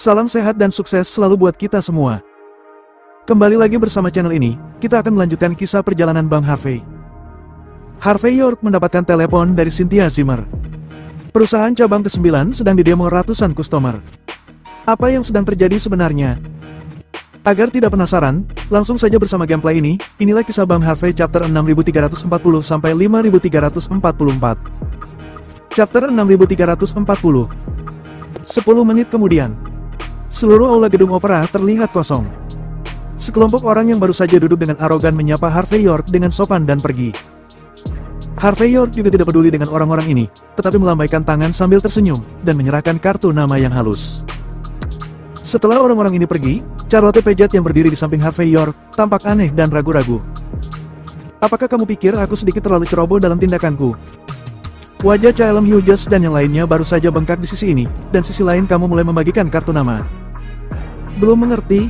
Salam sehat dan sukses selalu buat kita semua. Kembali lagi bersama channel ini, kita akan melanjutkan kisah perjalanan Bang Harvey. Harvey York mendapatkan telepon dari Cynthia Zimmer. Perusahaan cabang ke-9 sedang didemo ratusan customer. Apa yang sedang terjadi sebenarnya? Agar tidak penasaran, langsung saja bersama gameplay ini, inilah kisah Bang Harvey chapter 6340 sampai 5344. Chapter 6340. 10 menit kemudian, seluruh aula gedung opera terlihat kosong. Sekelompok orang yang baru saja duduk dengan arogan menyapa Harvey York dengan sopan dan pergi. Harvey York juga tidak peduli dengan orang-orang ini, tetapi melambaikan tangan sambil tersenyum, dan menyerahkan kartu nama yang halus. Setelah orang-orang ini pergi, Charlotte Paget yang berdiri di samping Harvey York, tampak aneh dan ragu-ragu. Apakah kamu pikir aku sedikit terlalu ceroboh dalam tindakanku? Wajah Callum Hughes dan yang lainnya baru saja bengkak di sisi ini, dan sisi lain kamu mulai membagikan kartu nama. Belum mengerti?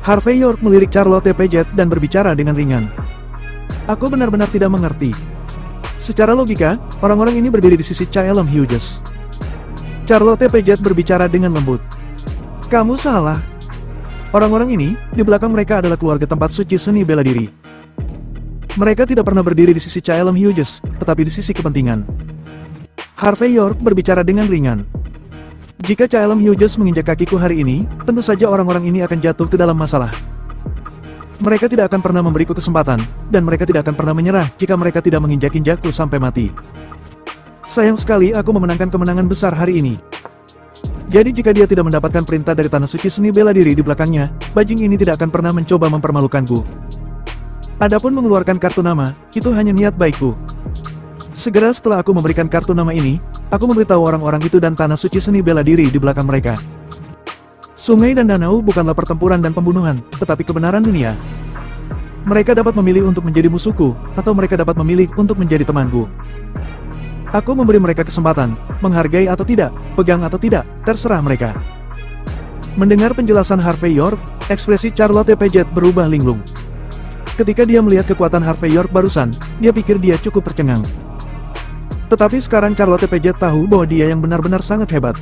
Harvey York melirik Charlotte Paget dan berbicara dengan ringan. Aku benar-benar tidak mengerti. Secara logika, orang-orang ini berdiri di sisi Callum Hughes. Charlotte Paget berbicara dengan lembut. Kamu salah. Orang-orang ini, di belakang mereka adalah keluarga tempat suci seni bela diri. Mereka tidak pernah berdiri di sisi Callum Hughes, tetapi di sisi kepentingan. Harvey York berbicara dengan ringan. Jika Callum Hughes menginjak kakiku hari ini, tentu saja orang-orang ini akan jatuh ke dalam masalah. Mereka tidak akan pernah memberiku kesempatan, dan mereka tidak akan pernah menyerah jika mereka tidak menginjak-injakku sampai mati. Sayang sekali aku memenangkan kemenangan besar hari ini. Jadi jika dia tidak mendapatkan perintah dari tanah suci seni bela diri di belakangnya, bajing ini tidak akan pernah mencoba mempermalukanku. Adapun mengeluarkan kartu nama, itu hanya niat baikku. Segera setelah aku memberikan kartu nama ini, aku memberitahu orang-orang itu dan tanah suci seni bela diri di belakang mereka. Sungai dan danau bukanlah pertempuran dan pembunuhan, tetapi kebenaran dunia. Mereka dapat memilih untuk menjadi musuhku, atau mereka dapat memilih untuk menjadi temanku. Aku memberi mereka kesempatan, menghargai atau tidak, pegang atau tidak, terserah mereka. Mendengar penjelasan Harvey York, ekspresi Charlotte Paget berubah linglung. Ketika dia melihat kekuatan Harvey York barusan, dia pikir dia cukup tercengang. Tetapi sekarang Charlotte Paget tahu bahwa dia yang benar-benar sangat hebat.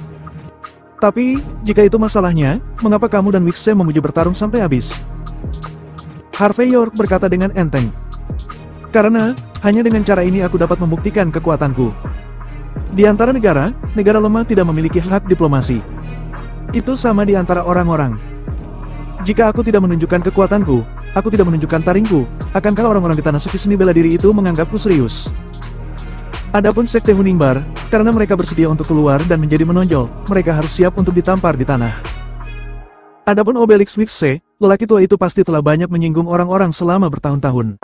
Tapi, jika itu masalahnya, mengapa kamu dan Wixe memuji bertarung sampai habis? Harvey York berkata dengan enteng. Karena, hanya dengan cara ini aku dapat membuktikan kekuatanku. Di antara negara, negara lemah tidak memiliki hak diplomasi. Itu sama di antara orang-orang. Jika aku tidak menunjukkan kekuatanku, aku tidak menunjukkan taringku, akankah orang-orang di tanah suci seni bela diri itu menganggapku serius? Adapun sekte Huningbar, karena mereka bersedia untuk keluar dan menjadi menonjol, mereka harus siap untuk ditampar di tanah. Adapun Obelix Wixe, lelaki tua itu pasti telah banyak menyinggung orang-orang selama bertahun-tahun.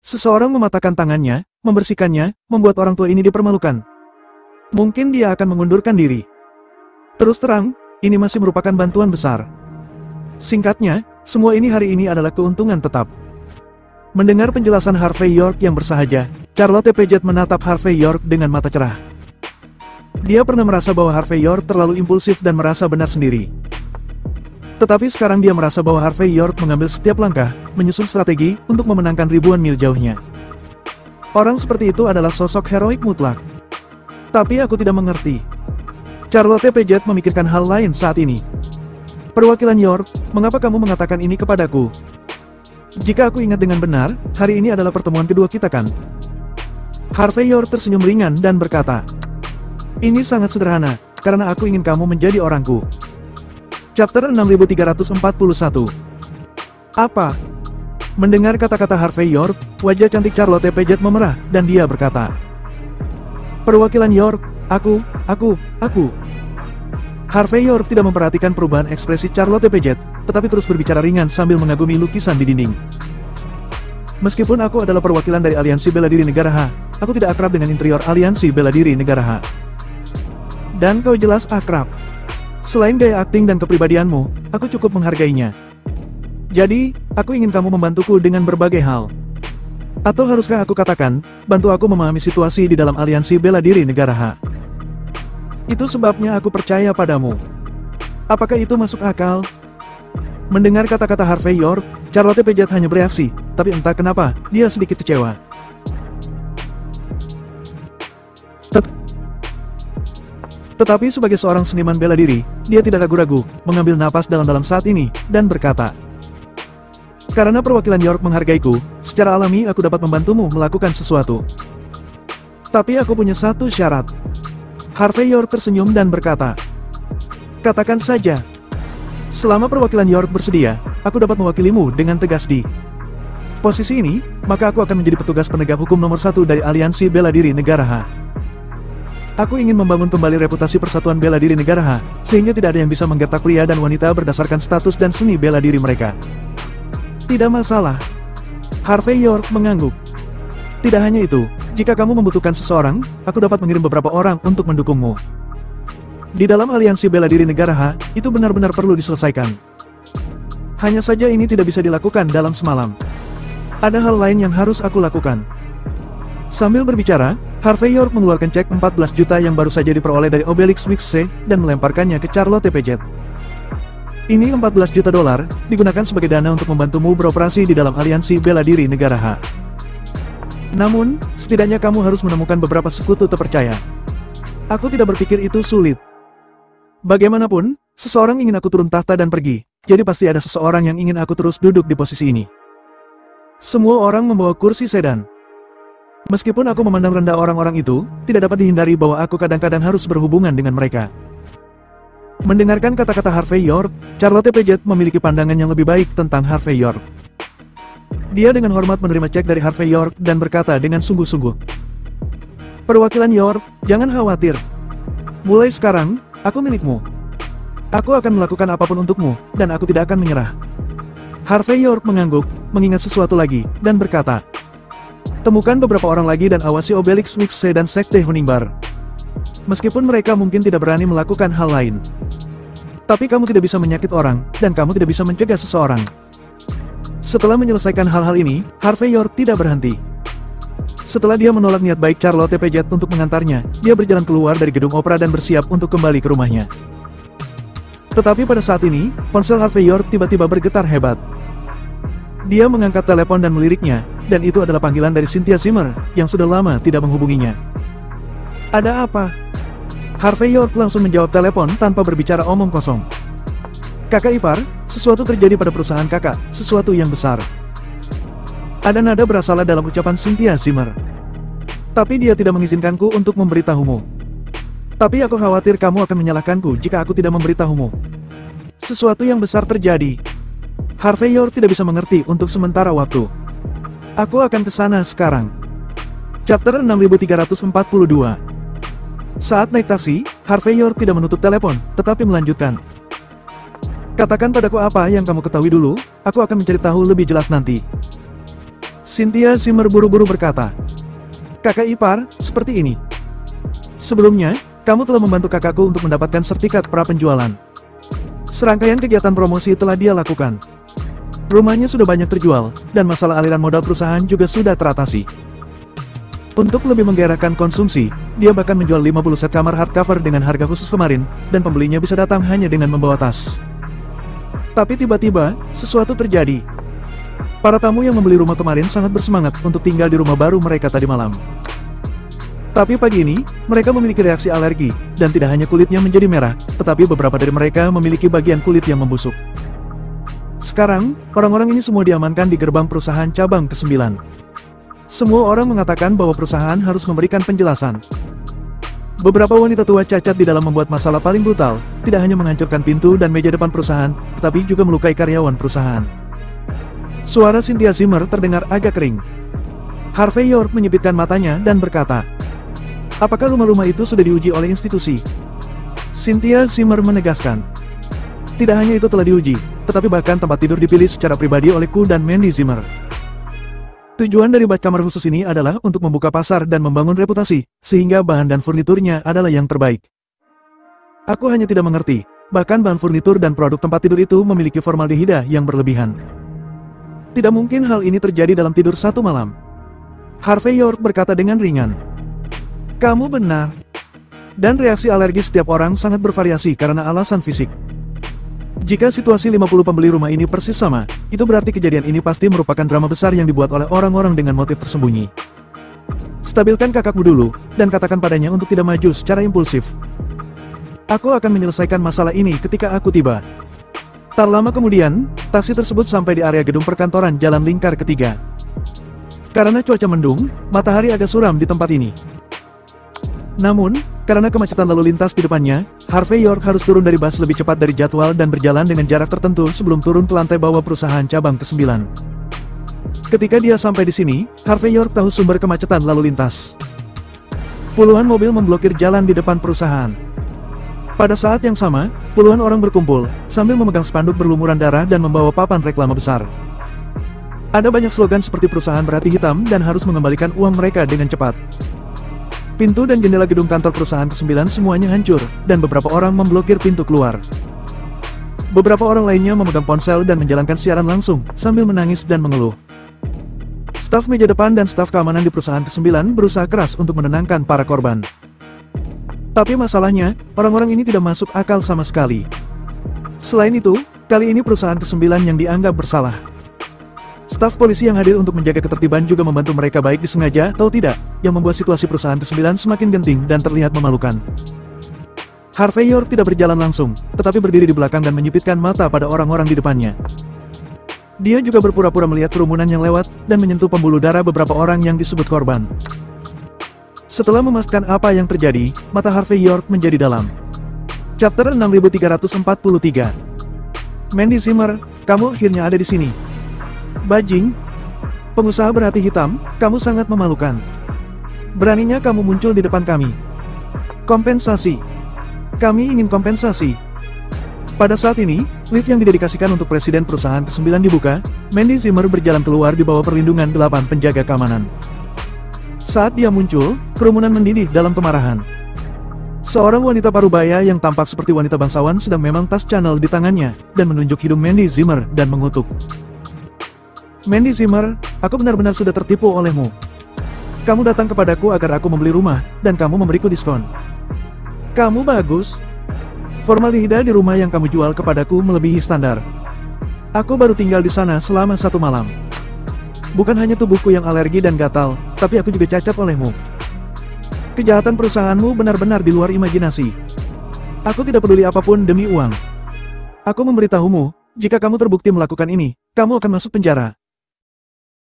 Seseorang mematahkan tangannya, membersihkannya, membuat orang tua ini dipermalukan. Mungkin dia akan mengundurkan diri. Terus terang, ini masih merupakan bantuan besar. Singkatnya, semua ini hari ini adalah keuntungan tetap. Mendengar penjelasan Harvey York yang bersahaja, Charlotte Paget menatap Harvey York dengan mata cerah. Dia pernah merasa bahwa Harvey York terlalu impulsif dan merasa benar sendiri. Tetapi sekarang dia merasa bahwa Harvey York mengambil setiap langkah, menyusun strategi untuk memenangkan ribuan mil jauhnya. Orang seperti itu adalah sosok heroik mutlak. Tapi aku tidak mengerti. Charlotte Paget memikirkan hal lain saat ini. Perwakilan York, mengapa kamu mengatakan ini kepadaku? Jika aku ingat dengan benar, hari ini adalah pertemuan kedua kita kan? Harvey York tersenyum ringan dan berkata, ini sangat sederhana, karena aku ingin kamu menjadi orangku. Chapter 6341. Apa? Mendengar kata-kata Harvey York, wajah cantik Charlotte Paget memerah, dan dia berkata, perwakilan York, aku. Harvey York tidak memperhatikan perubahan ekspresi Charlotte Paget, tetapi terus berbicara ringan sambil mengagumi lukisan di dinding. Meskipun aku adalah perwakilan dari Aliansi Bela Diri Negara H, aku tidak akrab dengan interior Aliansi Bela Diri Negara H. Dan kau jelas akrab. Selain gaya akting dan kepribadianmu, aku cukup menghargainya. Jadi, aku ingin kamu membantuku dengan berbagai hal. Atau haruskah aku katakan, bantu aku memahami situasi di dalam Aliansi Bela Diri Negara H. Itu sebabnya aku percaya padamu. Apakah itu masuk akal? Mendengar kata-kata Harvey York, Charlotte Paget hanya bereaksi, tapi entah kenapa, dia sedikit kecewa. Tetapi sebagai seorang seniman bela diri, dia tidak ragu-ragu, mengambil napas dalam-dalam saat ini, dan berkata, "Karena perwakilan York menghargaiku, secara alami aku dapat membantumu melakukan sesuatu. Tapi aku punya satu syarat." Harvey York tersenyum dan berkata, "Katakan saja. Selama perwakilan York bersedia, aku dapat mewakilimu dengan tegas di posisi ini, maka aku akan menjadi petugas penegak hukum nomor 1 dari Aliansi Bela Diri Negara H. Aku ingin membangun kembali reputasi Persatuan Bela Diri Negara H, sehingga tidak ada yang bisa menggertak pria dan wanita berdasarkan status dan seni bela diri mereka." "Tidak masalah." Harvey York mengangguk. "Tidak hanya itu, jika kamu membutuhkan seseorang, aku dapat mengirim beberapa orang untuk mendukungmu. Di dalam Aliansi Bela Diri Negara H, itu benar-benar perlu diselesaikan. Hanya saja ini tidak bisa dilakukan dalam semalam. Ada hal lain yang harus aku lakukan." Sambil berbicara, Harvey York mengeluarkan cek 14 juta yang baru saja diperoleh dari Obelix Wixe dan melemparkannya ke Charlotte Paget. "Ini 14 juta dolar, digunakan sebagai dana untuk membantumu beroperasi di dalam Aliansi Bela Diri Negara H. Namun, setidaknya kamu harus menemukan beberapa sekutu terpercaya. Aku tidak berpikir itu sulit. Bagaimanapun, seseorang ingin aku turun tahta dan pergi, jadi pasti ada seseorang yang ingin aku terus duduk di posisi ini. Semua orang membawa kursi sedan. Meskipun aku memandang rendah orang-orang itu, tidak dapat dihindari bahwa aku kadang-kadang harus berhubungan dengan mereka." Mendengarkan kata-kata Harvey York, Charlotte Paget memiliki pandangan yang lebih baik tentang Harvey York. Dia dengan hormat menerima cek dari Harvey York dan berkata dengan sungguh-sungguh, "Perwakilan York, jangan khawatir. Mulai sekarang, aku milikmu. Aku akan melakukan apapun untukmu, dan aku tidak akan menyerah." Harvey York mengangguk, mengingat sesuatu lagi, dan berkata, "Temukan beberapa orang lagi dan awasi Obelix Wixe dan Sekte Honingbar. Meskipun mereka mungkin tidak berani melakukan hal lain. Tapi kamu tidak bisa menyakiti orang, dan kamu tidak bisa mencegah seseorang." Setelah menyelesaikan hal-hal ini, Harvey York tidak berhenti. Setelah dia menolak niat baik Charlotte Paget untuk mengantarnya, dia berjalan keluar dari gedung opera dan bersiap untuk kembali ke rumahnya. Tetapi pada saat ini, ponsel Harvey York tiba-tiba bergetar hebat. Dia mengangkat telepon dan meliriknya, dan itu adalah panggilan dari Cynthia Zimmer, yang sudah lama tidak menghubunginya. "Ada apa?" Harvey York langsung menjawab telepon tanpa berbicara omong kosong. "Kakak ipar, sesuatu terjadi pada perusahaan kakak, sesuatu yang besar." Ada nada berasal dalam ucapan Cynthia Zimmer. "Tapi dia tidak mengizinkanku untuk memberitahumu. Tapi aku khawatir kamu akan menyalahkanku jika aku tidak memberitahumu. Sesuatu yang besar terjadi." Harvey York tidak bisa mengerti untuk sementara waktu. "Aku akan ke sana sekarang." Chapter 6342. Saat naik taksi, Harvey York tidak menutup telepon, tetapi melanjutkan, "Katakan padaku apa yang kamu ketahui dulu, aku akan mencari tahu lebih jelas nanti." Cynthia Zimmer buru-buru berkata, "Kakak ipar, seperti ini. Sebelumnya, kamu telah membantu kakakku untuk mendapatkan sertifikat pra-penjualan. Serangkaian kegiatan promosi telah dia lakukan. Rumahnya sudah banyak terjual, dan masalah aliran modal perusahaan juga sudah teratasi. Untuk lebih menggairahkan konsumsi, dia bahkan menjual 50 set kamar hardcover dengan harga khusus kemarin, dan pembelinya bisa datang hanya dengan membawa tas. Tapi tiba-tiba, sesuatu terjadi. Para tamu yang membeli rumah kemarin sangat bersemangat untuk tinggal di rumah baru mereka tadi malam. Tapi pagi ini, mereka memiliki reaksi alergi, dan tidak hanya kulitnya menjadi merah, tetapi beberapa dari mereka memiliki bagian kulit yang membusuk. Sekarang, orang-orang ini semua diamankan di gerbang perusahaan cabang ke-9. Semua orang mengatakan bahwa perusahaan harus memberikan penjelasan. Beberapa wanita tua cacat di dalam membuat masalah paling brutal, tidak hanya menghancurkan pintu dan meja depan perusahaan, tetapi juga melukai karyawan perusahaan. Suara Cynthia Zimmer terdengar agak kering. Harvey York menyipitkan matanya dan berkata, "Apakah rumah-rumah itu sudah diuji oleh institusi?" Cynthia Zimmer menegaskan, "Tidak hanya itu telah diuji, tetapi bahkan tempat tidur dipilih secara pribadi oleh Ku dan Mandy Zimmer. Tujuan dari bat kamar khusus ini adalah untuk membuka pasar dan membangun reputasi, sehingga bahan dan furniturnya adalah yang terbaik. Aku hanya tidak mengerti, bahkan bahan furnitur dan produk tempat tidur itu memiliki formaldehida yang berlebihan. Tidak mungkin hal ini terjadi dalam tidur satu malam." Harvey York berkata dengan ringan, "Kamu benar. Dan reaksi alergi setiap orang sangat bervariasi karena alasan fisik. Jika situasi 50 pembeli rumah ini persis sama, itu berarti kejadian ini pasti merupakan drama besar yang dibuat oleh orang-orang dengan motif tersembunyi. Stabilkan kakakmu dulu, dan katakan padanya untuk tidak maju secara impulsif." Aku akan menyelesaikan masalah ini ketika aku tiba. Tak lama kemudian, taksi tersebut sampai di area gedung perkantoran Jalan Lingkar Ketiga. Karena cuaca mendung, matahari agak suram di tempat ini. Namun, karena kemacetan lalu lintas di depannya, Harvey York harus turun dari bus lebih cepat dari jadwal dan berjalan dengan jarak tertentu sebelum turun ke lantai bawah perusahaan cabang ke-9. Ketika dia sampai di sini, Harvey York tahu sumber kemacetan lalu lintas. Puluhan mobil memblokir jalan di depan perusahaan. Pada saat yang sama, puluhan orang berkumpul, sambil memegang spanduk berlumuran darah dan membawa papan reklame besar. Ada banyak slogan seperti perusahaan berhati hitam dan harus mengembalikan uang mereka dengan cepat. Pintu dan jendela gedung kantor perusahaan ke-9 semuanya hancur, dan beberapa orang memblokir pintu keluar. Beberapa orang lainnya memegang ponsel dan menjalankan siaran langsung, sambil menangis dan mengeluh. Staf meja depan dan staf keamanan di perusahaan ke-9 berusaha keras untuk menenangkan para korban. Tapi masalahnya, orang-orang ini tidak masuk akal sama sekali. Selain itu, kali ini perusahaan ke-9 yang dianggap bersalah. Staf polisi yang hadir untuk menjaga ketertiban juga membantu mereka baik disengaja atau tidak, yang membuat situasi perusahaan ke-9 semakin genting dan terlihat memalukan. Harvey York tidak berjalan langsung, tetapi berdiri di belakang dan menyipitkan mata pada orang-orang di depannya. Dia juga berpura-pura melihat kerumunan yang lewat, dan menyentuh pembuluh darah beberapa orang yang disebut korban. Setelah memastikan apa yang terjadi, mata Harvey York menjadi dalam. Chapter 6343. Mandy Zimmer, kamu akhirnya ada di sini. Bajing, pengusaha berhati hitam, kamu sangat memalukan. Beraninya kamu muncul di depan kami. Kompensasi. Kami ingin kompensasi. Pada saat ini, lift yang didedikasikan untuk presiden perusahaan ke-9 dibuka. Mandy Zimmer berjalan keluar di bawah perlindungan 8 penjaga keamanan. Saat dia muncul, kerumunan mendidih dalam kemarahan. Seorang wanita parubaya yang tampak seperti wanita bangsawan sedang memang tas Chanel di tangannya, dan menunjuk hidung Mandy Zimmer dan mengutuk. Mandy Zimmer, aku benar-benar sudah tertipu olehmu. Kamu datang kepadaku agar aku membeli rumah, dan kamu memberiku diskon. Kamu bagus. Formaldehyde di rumah yang kamu jual kepadaku melebihi standar. Aku baru tinggal di sana selama 1 malam. Bukan hanya tubuhku yang alergi dan gatal, tapi aku juga cacat olehmu. Kejahatan perusahaanmu benar-benar di luar imajinasi. Aku tidak peduli apapun demi uang. Aku memberitahumu, jika kamu terbukti melakukan ini, kamu akan masuk penjara.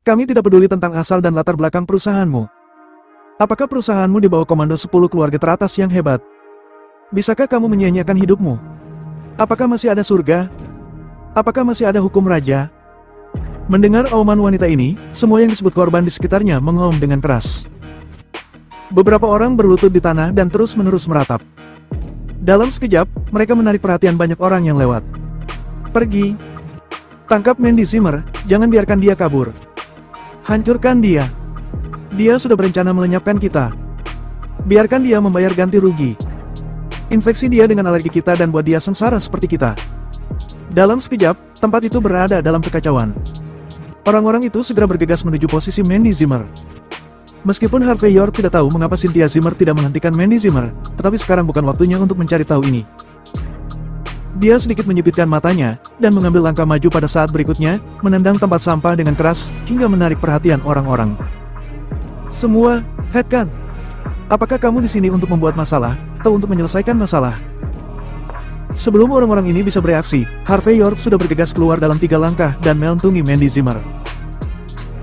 Kami tidak peduli tentang asal dan latar belakang perusahaanmu. Apakah perusahaanmu di bawah komando 10 keluarga teratas yang hebat? Bisakah kamu menyia-nyiakan hidupmu? Apakah masih ada surga? Apakah masih ada hukum raja? Mendengar auman wanita ini, semua yang disebut korban di sekitarnya mengaum dengan keras. Beberapa orang berlutut di tanah dan terus-menerus meratap. Dalam sekejap, mereka menarik perhatian banyak orang yang lewat. Pergi. Tangkap Mandy Zimmer, jangan biarkan dia kabur. Hancurkan dia. Dia sudah berencana melenyapkan kita. Biarkan dia membayar ganti rugi. Infeksi dia dengan alergi kita dan buat dia sengsara seperti kita. Dalam sekejap, tempat itu berada dalam kekacauan. Orang-orang itu segera bergegas menuju posisi Mandy Zimmer. Meskipun Harvey York tidak tahu mengapa Cynthia Zimmer tidak menghentikan Mandy Zimmer, tetapi sekarang bukan waktunya untuk mencari tahu ini. Dia sedikit menyipitkan matanya, dan mengambil langkah maju pada saat berikutnya, menendang tempat sampah dengan keras, hingga menarik perhatian orang-orang. Semua, headkan. Apakah kamu di sini untuk membuat masalah, atau untuk menyelesaikan masalah? Sebelum orang-orang ini bisa bereaksi, Harvey York sudah bergegas keluar dalam 3 langkah dan melentungi Mandy Zimmer.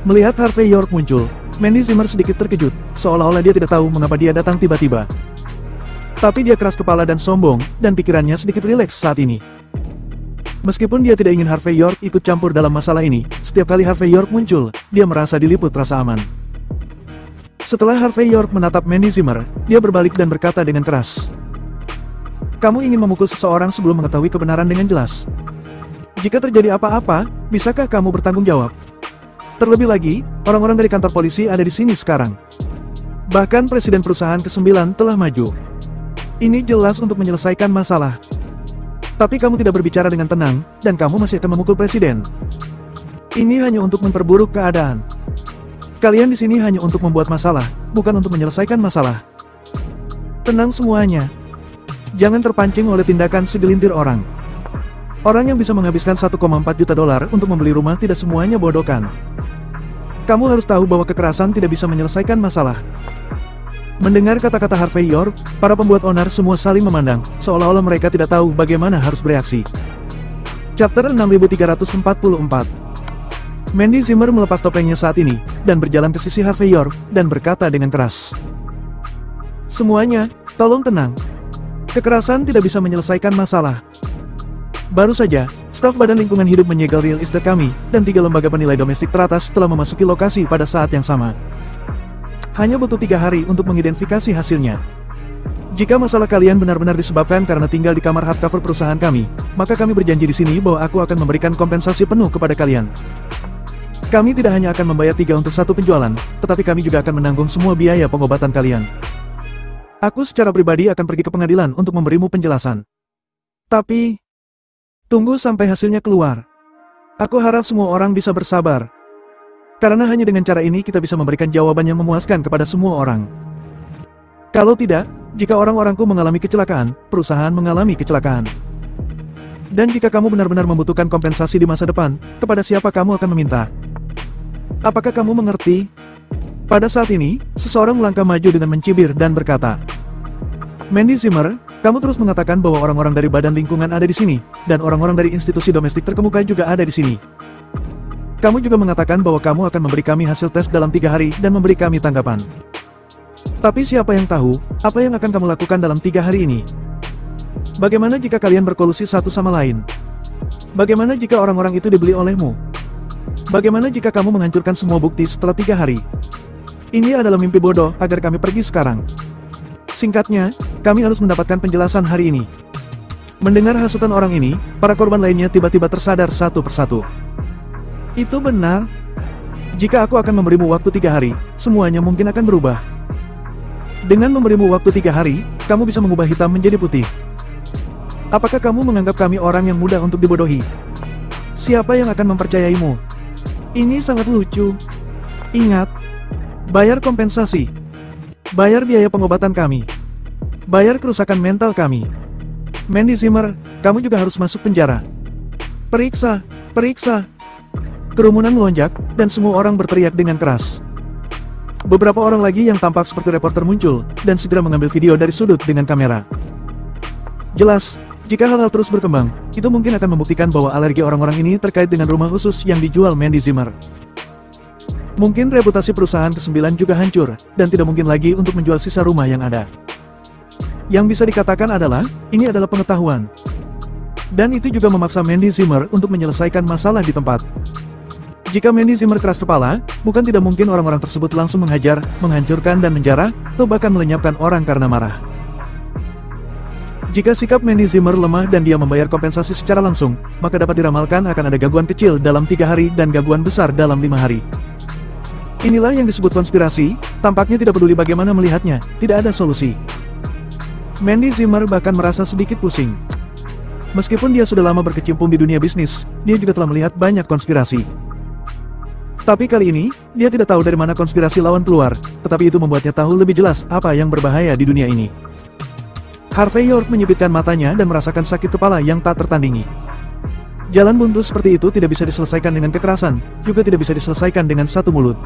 Melihat Harvey York muncul, Mandy Zimmer sedikit terkejut, seolah-olah dia tidak tahu mengapa dia datang tiba-tiba. Tapi dia keras kepala dan sombong, dan pikirannya sedikit rileks saat ini. Meskipun dia tidak ingin Harvey York ikut campur dalam masalah ini, setiap kali Harvey York muncul, dia merasa diliput rasa aman. Setelah Harvey York menatap Mandy Zimmer, dia berbalik dan berkata dengan keras. Kamu ingin memukul seseorang sebelum mengetahui kebenaran dengan jelas. Jika terjadi apa-apa, bisakah kamu bertanggung jawab? Terlebih lagi, orang-orang dari kantor polisi ada di sini sekarang. Bahkan presiden perusahaan ke-9 telah maju. Ini jelas untuk menyelesaikan masalah. Tapi kamu tidak berbicara dengan tenang, dan kamu masih akan memukul presiden. Ini hanya untuk memperburuk keadaan. Kalian di sini hanya untuk membuat masalah, bukan untuk menyelesaikan masalah. Tenang semuanya. Jangan terpancing oleh tindakan segelintir orang. Orang yang bisa menghabiskan 1,4 juta dolar untuk membeli rumah tidak semuanya bodokan. Kamu harus tahu bahwa kekerasan tidak bisa menyelesaikan masalah. Mendengar kata-kata Harvey York, para pembuat onar semua saling memandang, seolah-olah mereka tidak tahu bagaimana harus bereaksi. Chapter 6344. Mandy Zimmer melepas topengnya saat ini, dan berjalan ke sisi Harvey York, dan berkata dengan keras. Semuanya, tolong tenang. Kekerasan tidak bisa menyelesaikan masalah. Baru saja, staf Badan Lingkungan Hidup menyegel real estate kami, dan 3 lembaga penilai domestik teratas telah memasuki lokasi pada saat yang sama. Hanya butuh 3 hari untuk mengidentifikasi hasilnya. Jika masalah kalian benar-benar disebabkan karena tinggal di kamar hardcover perusahaan kami, maka kami berjanji di sini bahwa aku akan memberikan kompensasi penuh kepada kalian. Kami tidak hanya akan membayar 3 untuk 1 penjualan, tetapi kami juga akan menanggung semua biaya pengobatan kalian. Aku secara pribadi akan pergi ke pengadilan untuk memberimu penjelasan. Tapi, tunggu sampai hasilnya keluar. Aku harap semua orang bisa bersabar. Karena hanya dengan cara ini kita bisa memberikan jawaban yang memuaskan kepada semua orang. Kalau tidak, jika orang-orangku mengalami kecelakaan, perusahaan mengalami kecelakaan. Dan jika kamu benar-benar membutuhkan kompensasi di masa depan, kepada siapa kamu akan meminta? Apakah kamu mengerti? Pada saat ini, seseorang melangkah maju dengan mencibir dan berkata, Mandy Zimmer, kamu terus mengatakan bahwa orang-orang dari badan lingkungan ada di sini, dan orang-orang dari institusi domestik terkemuka juga ada di sini. Kamu juga mengatakan bahwa kamu akan memberi kami hasil tes dalam 3 hari dan memberi kami tanggapan. Tapi siapa yang tahu, apa yang akan kamu lakukan dalam 3 hari ini? Bagaimana jika kalian berkolusi satu sama lain? Bagaimana jika orang-orang itu dibeli olehmu? Bagaimana jika kamu menghancurkan semua bukti setelah 3 hari? Ini adalah mimpi bodoh agar kami pergi sekarang. Singkatnya, kami harus mendapatkan penjelasan hari ini. Mendengar hasutan orang ini, para korban lainnya tiba-tiba tersadar satu persatu. Itu benar. Jika aku akan memberimu waktu 3 hari, semuanya mungkin akan berubah. Dengan memberimu waktu 3 hari, kamu bisa mengubah hitam menjadi putih. Apakah kamu menganggap kami orang yang mudah untuk dibodohi? Siapa yang akan mempercayaimu? Ini sangat lucu. Ingat, bayar kompensasi. Bayar biaya pengobatan kami. Bayar kerusakan mental kami. Mandy Zimmer, kamu juga harus masuk penjara. Periksa, periksa. Kerumunan melonjak, dan semua orang berteriak dengan keras. Beberapa orang lagi yang tampak seperti reporter muncul, dan segera mengambil video dari sudut dengan kamera. Jelas, jika hal-hal terus berkembang, itu mungkin akan membuktikan bahwa alergi orang-orang ini terkait dengan rumah khusus yang dijual Mandy Zimmer. Mungkin reputasi perusahaan ke-9 juga hancur, dan tidak mungkin lagi untuk menjual sisa rumah yang ada. Yang bisa dikatakan adalah, ini adalah pengetahuan. Dan itu juga memaksa Mandy Zimmer untuk menyelesaikan masalah di tempat. Jika Mandy Zimmer keras kepala, bukan tidak mungkin orang-orang tersebut langsung menghajar, menghancurkan dan menjarah, atau bahkan melenyapkan orang karena marah. Jika sikap Mandy Zimmer lemah dan dia membayar kompensasi secara langsung, maka dapat diramalkan akan ada gangguan kecil dalam 3 hari dan gangguan besar dalam 5 hari. Inilah yang disebut konspirasi, tampaknya tidak peduli bagaimana melihatnya, tidak ada solusi. Mandy Zimmer bahkan merasa sedikit pusing. Meskipun dia sudah lama berkecimpung di dunia bisnis, dia juga telah melihat banyak konspirasi. Tapi kali ini, dia tidak tahu dari mana konspirasi lawan keluar, tetapi itu membuatnya tahu lebih jelas apa yang berbahaya di dunia ini. Harvey York menyipitkan matanya dan merasakan sakit kepala yang tak tertandingi. Jalan buntu seperti itu tidak bisa diselesaikan dengan kekerasan, juga tidak bisa diselesaikan dengan satu mulut.